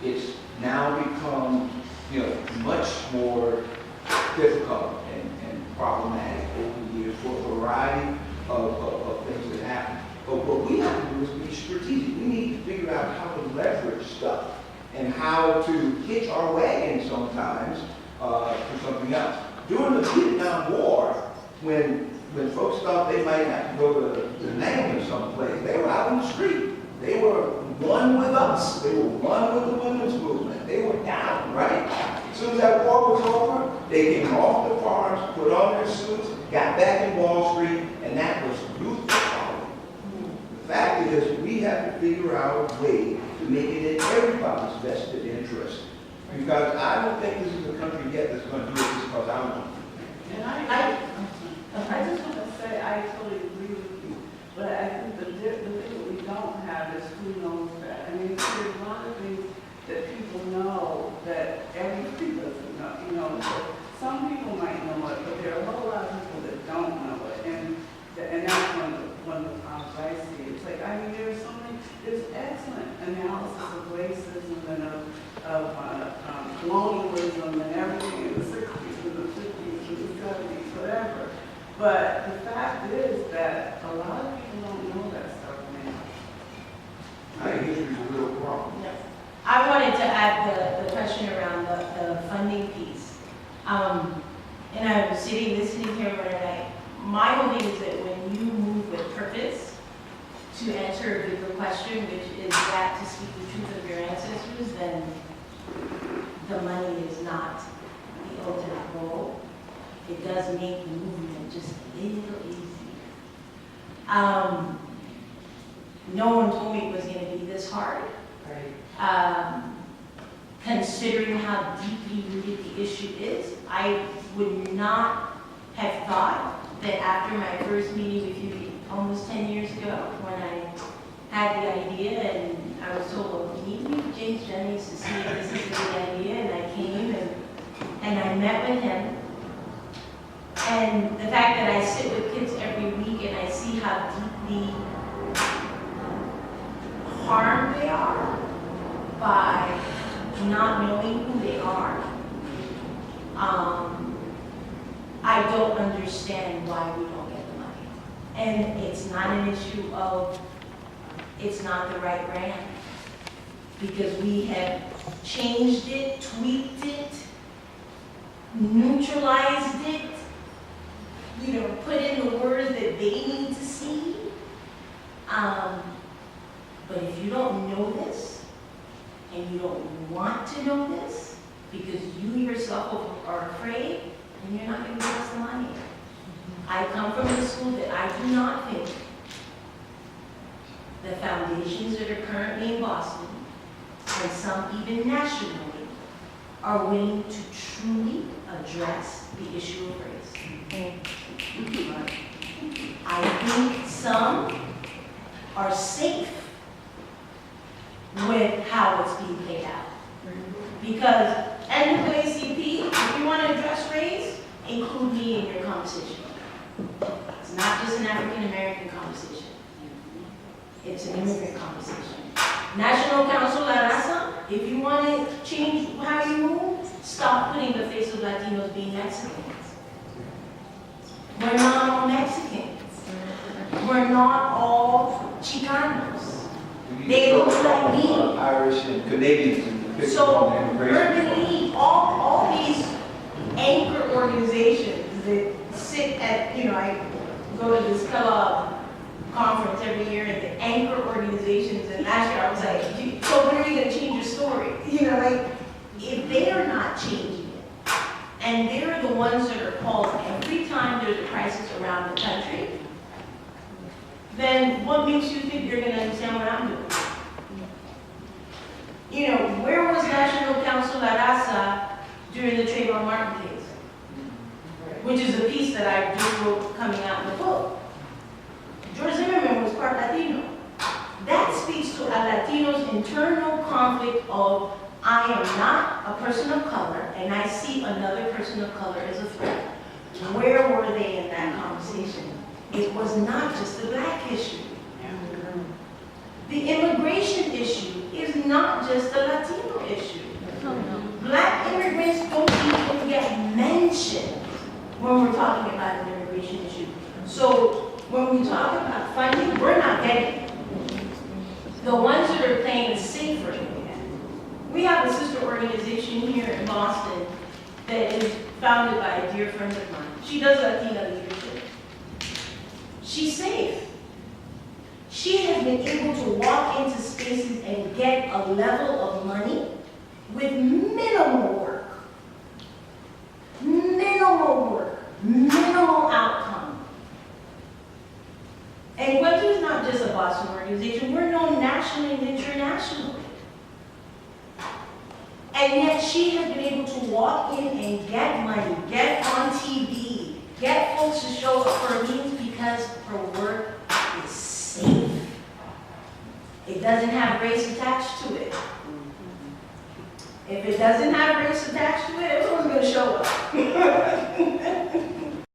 it's now become, much more difficult and problematic over the years for a variety of things that happen. But what we have to do is be strategic. We need to figure out how to leverage stuff and how to hitch our wagon sometimes for something else. During the Vietnam War, when folks thought they might have to go to Nang or someplace, they were out on the street. They were one with us. They were one with the women's movement. They were down, right? As soon as that war was over, they came off the farms, put on their suits, got back in Wall Street, and that was youth equality. The fact is, we have to figure out a way to make it in everybody's vested interest. Because I don't think this is a country yet that's going to do it just because I want to. And I just want to say, I totally agree with you, but I think the thing that we don't have is who knows that. I mean, there's a lot of things that people know that everybody doesn't know. So some people might know it, but there are a whole lot of people that don't know it. And that's one of the problems I see. It's like, I mean, there's excellent analysis of racism and of colonialism and everything in the 60s and the 50s and the 70s, whatever. But the fact is that a lot of people don't know that stuff now. I think history is a real problem. Yes. I wanted to add the question around the funding piece. And I was sitting listening here one night. My whole thing is that when you move with purpose to answer a bigger question, which is that to speak the truth of your ancestors, then the money is not the ultimate goal. It does make the movement just a little easier. No one told me it was going to be this hard. Considering how deeply rooted the issue is, I would not have thought that after my first meeting with you almost 10 years ago, when I had the idea and I was told, well, we need to meet James Jennings to see if this is a good idea, and I came and I met with him. And the fact that I sit with kids every week and I see how deeply harmed they are by not knowing who they are, I don't understand why we don't get the money. And it's not an issue of it's not the right brand, because we have changed it, tweaked it, neutralized it, put in the words that they need to see. But if you don't know this, and you don't want to know this, because you yourself are afraid, then you're not going to give us the money. I come from a school that I do not think the foundations that are currently in Boston, and some even nationally, are willing to truly address the issue of race. I think some are safe with how it's being paid out. Because NAACP, if you want to address race, include me in your conversation. It's not just an African American conversation. It's an immigrant conversation. National Council La Raza, if you want to change how you move, stop putting the face of Latinos being Mexicans. We're not all Mexicans. We're not all Chicanos. They look like me. Irish and Canadians and the So, immigration. Urban League, all these anchor organizations that sit at, I go to this Kellogg conference every year, and the anchor organizations, and last year I was like, so when are you going to change your story? If they are not changing it, and they're the ones that are called every time there's a crisis around the country, then what makes you think you're going to understand what I'm doing? Where was National Council La Raza during the Trayvon Martin case? Which is a piece that I just wrote coming out in the book. George Zimmerman was part Latino. That speaks to a Latino's internal conflict of, I am not a person of color, and I see another person of color as a threat. Where were they in that conversation? It was not just the black issue. The immigration issue is not just a Latino issue. Black immigrants don't even get mentioned when we're talking about an immigration issue. So when we talk about funding, we're not getting it. The ones that are playing it safer. We have a sister organization here in Boston that is founded by a dear friend of mine. She does Latina leadership. She's safe. She has been able to walk into spaces and get a level of money with minimal work. Minimal work. Minimal outcome. And Cuento is not just a Boston organization. We're known nationally and internationally. And yet she has been able to walk in and get money, get on TV, get folks to show up for meetings because her work is safe. It doesn't have race attached to it. If it doesn't have race attached to it, everyone's going to show up.